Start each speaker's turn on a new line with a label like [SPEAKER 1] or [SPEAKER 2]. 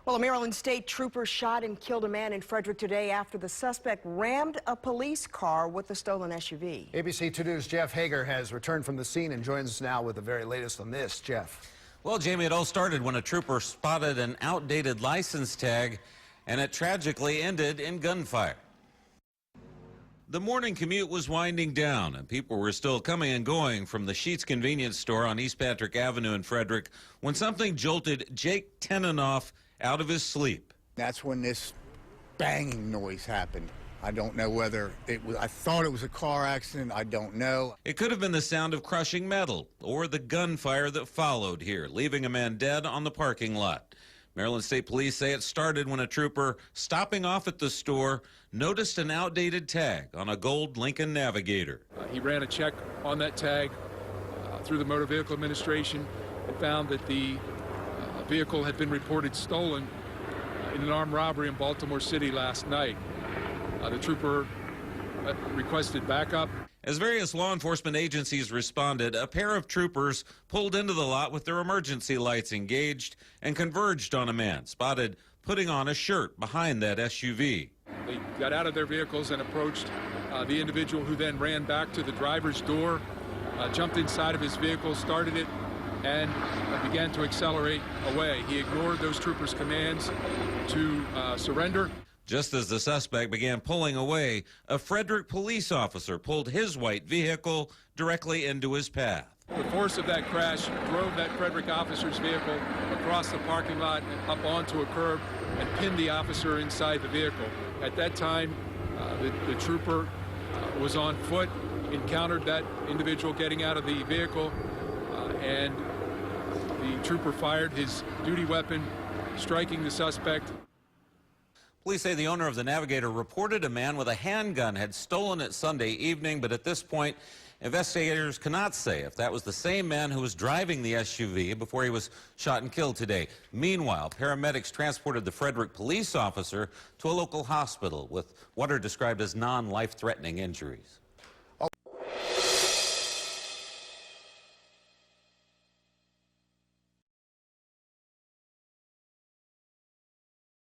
[SPEAKER 1] Well, a Maryland state trooper shot and killed a man in Frederick today after the suspect rammed a police car with a stolen SUV.
[SPEAKER 2] ABC 2 News' Jeff Hager has returned from the scene and joins us now with the very latest on this. Jeff.
[SPEAKER 3] Well, Jamie, it all started when a trooper spotted an outdated license tag, and it tragically ended in gunfire. The morning commute was winding down, and people were still coming and going from the Sheetz convenience store on East Patrick Avenue in Frederick when something jolted Jake Tennanoff out of his sleep.
[SPEAKER 4] That's when this banging noise happened. I don't know whether it was, I thought it was a car accident, I don't know.
[SPEAKER 3] It could have been the sound of crushing metal or the gunfire that followed here, leaving a man dead on the parking lot. Maryland State Police say it started when a trooper stopping off at the store noticed an outdated tag on a gold Lincoln Navigator.
[SPEAKER 5] He ran a check on that tag through the Motor Vehicle Administration and found that the vehicle had been reported stolen in an armed robbery in Baltimore City last night. The trooper requested backup.
[SPEAKER 3] As various law enforcement agencies responded, a pair of troopers pulled into the lot with their emergency lights engaged and converged on a man spotted putting on a shirt behind that SUV.
[SPEAKER 5] They got out of their vehicles and approached the individual, who then ran back to the driver's door, jumped inside of his vehicle, started it, and began to accelerate away. He ignored those troopers' commands to surrender.
[SPEAKER 3] Just as the suspect began pulling away, a Frederick police officer pulled his white vehicle directly into his path.
[SPEAKER 5] The force of that crash drove that Frederick officer's vehicle across the parking lot and up onto a curb and pinned the officer inside the vehicle. At that time, the trooper was on foot, encountered that individual getting out of the vehicle, and the trooper fired his duty weapon, striking the suspect.
[SPEAKER 3] Police say the owner of the Navigator reported a man with a handgun had stolen it Sunday evening, but at this point, investigators cannot say if that was the same man who was driving the SUV before he was shot and killed today. Meanwhile, paramedics transported the Frederick police officer to a local hospital with what are described as non-life-threatening injuries.